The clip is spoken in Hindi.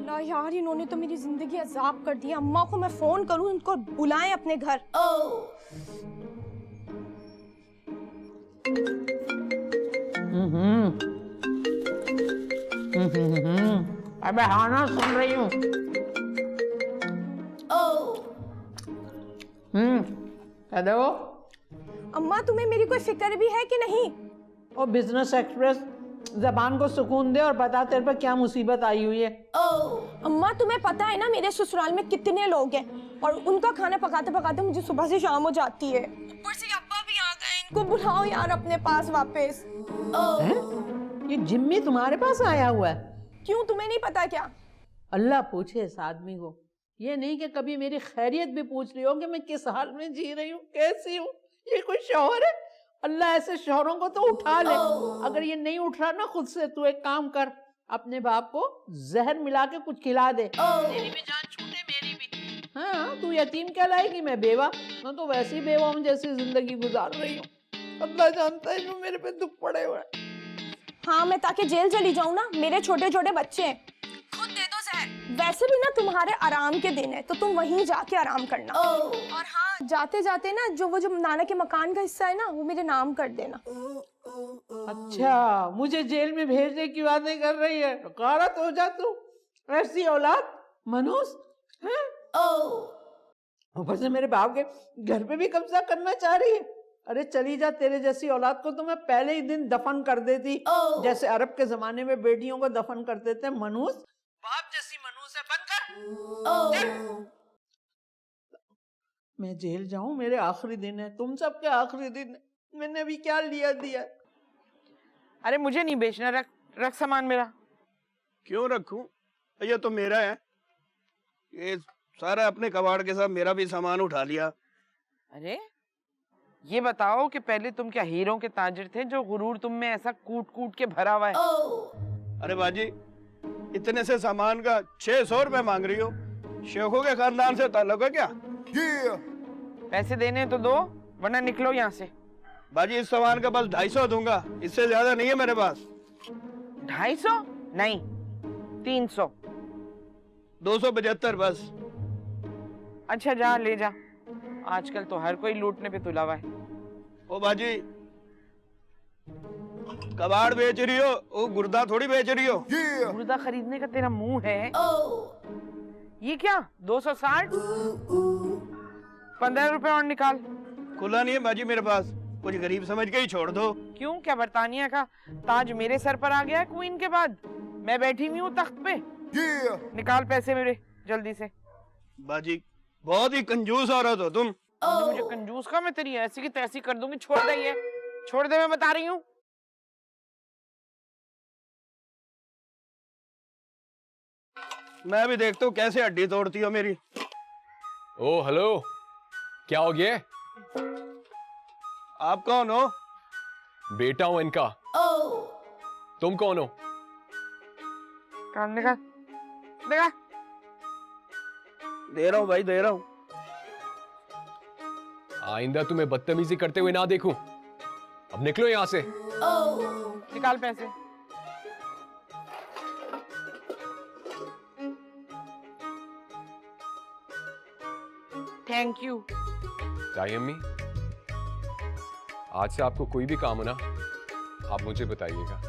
अल्लाह यार, इन्होंने तो मेरी जिंदगी अजाब कर दी। अम्मा को मैं फोन करूं, इनको बुलाएं अपने घर। अबे हाँ ना, सुन रही हूँ। हेलो अम्मा, तुम्हें मेरी कोई फिक्र भी है कि नहीं? ओ बिजनेस एक्सप्रेस, जबान को सुकून दे और बता तेरे पे क्या मुसीबत आई हुई है। अम्मा, तुम्हें पता है ना मेरे ससुराल में कितने लोग हैं, और उनका खाना पकाते पकाते मुझे सुबह से शाम हो जाती है। ऊपर से अब्बा भी आ गए, इनको बुलाओ यार अपने पास वापस। ये जिम्मी तुम्हारे पास आया हुआ है? क्यों, तुम्हें नहीं पता क्या? अल्लाह पूछे इस आदमी को, ये नहीं कि कभी मेरी खैरियत भी पूछ रही हो कि मैं किस हाल में जी रही हूँ, कैसी हूँ। ये कोई शौहर है? अल्लाह ऐसे शौहरों को तो उठा ले। अगर ये नहीं उठ रहा ना खुद से, तू एक काम कर, अपने बाप को जहर मिला के कुछ खिला दे। तेरी भी जान छूटे, मेरी भी। हाँ, तू यतीम कहलाएगी, मैं बेवा। मैं तो वैसी बेवा हूँ जैसी जिंदगी गुजार रही हूँ। अल्लाह जानता है जो मेरे पे दुख पड़े हुए। हाँ, मैं ताकि जेल चली जाऊँ ना, मेरे छोटे छोटे बच्चे हैं। खुद दे दो जहर। वैसे भी ना तुम्हारे आराम के दिन है, तो तुम वहीं जाके आराम करना। और हाँ, जाते जाते ना जो नाना के मकान का हिस्सा है ना, वो मेरे नाम कर देना। अच्छा, मुझे जेल में भेजने की बातें कर रही है? गारत हो जा तू, ऐसी औलाद मनूस है। ऊपर से मेरे बाप के घर पे भी कब्जा करना चाह रही है। अरे चली जा, तेरे जैसी औलाद को तो मैं पहले ही दिन दफन कर देती, जैसे अरब के जमाने में बेटियों को दफन कर देते। मनूस, बाप जैसी मनूस है, बंद कर। मैं जेल जाऊं? मेरे आखिरी दिन है, तुम सबके आखिरी दिन है। मैंने अभी क्या लिया दिया? अरे मुझे नहीं बेचना, रख रख सामान मेरा। क्यों रखूं? ये तो मेरा है। ये सारा अपने कबाड़ के साथ मेरा भी सामान उठा लिया। अरे ये बताओ कि पहले तुम क्या हीरों के ताजिर थे, जो गुरूर तुम में ऐसा कूट कूट के भरा हुआ है? अरे बाजी, इतने से सामान का 600 रुपए मांग रही हो? शेखों के खानदान से ताल्लुक है क्या? पैसे देने तो दो, वरना निकलो यहाँ से। बाजी, इस सामान का बस 250 दूंगा, इससे ज्यादा नहीं है मेरे पास। 250? नहीं, 300। 275 बस। अच्छा जा, ले जा। आजकल तो हर कोई लूटने पे तुला हुआ है। ओ बाजी, कबाड़ बेच रही हो, वो गुर्दा थोड़ी बेच रही हो। मुर्दा खरीदने का तेरा मुंह है? ये क्या 260? 15 रुपए और निकाल। खुला नहीं है बाजी मेरे पास, कुछ गरीब समझ के ही छोड़ दो। क्यों, क्या बरतानिया का ताज मेरे सर पर आ गया है क्वीन के बाद? मैं बैठी हुई हूँ तख्त पे। निकाल पैसे मेरे जल्दी से। बाजी, बहुत ही कंजूस औरत हो तुम। मुझे कंजूस का, मैं तेरी ऐसी की तैसी कर दूंगी। छोड़ दे, ये छोड़ दे, मैं बता रही हूँ। मैं भी देखता हूँ कैसे हड्डी तोड़ती हो मेरी। ओ हेलो, क्या हो गया? आप कौन हो? बेटा हूं इनका। तुम कौन हो? काम देखा देखा। दे रहा हूँ भाई, दे रहा हूँ। आइंदा तुम्हें बदतमीजी करते हुए ना देखूं। अब निकलो यहां से। निकाल पैसे। Thank you. ताई अम्मी, आज से आपको कोई भी काम हो ना, आप मुझे बताइएगा।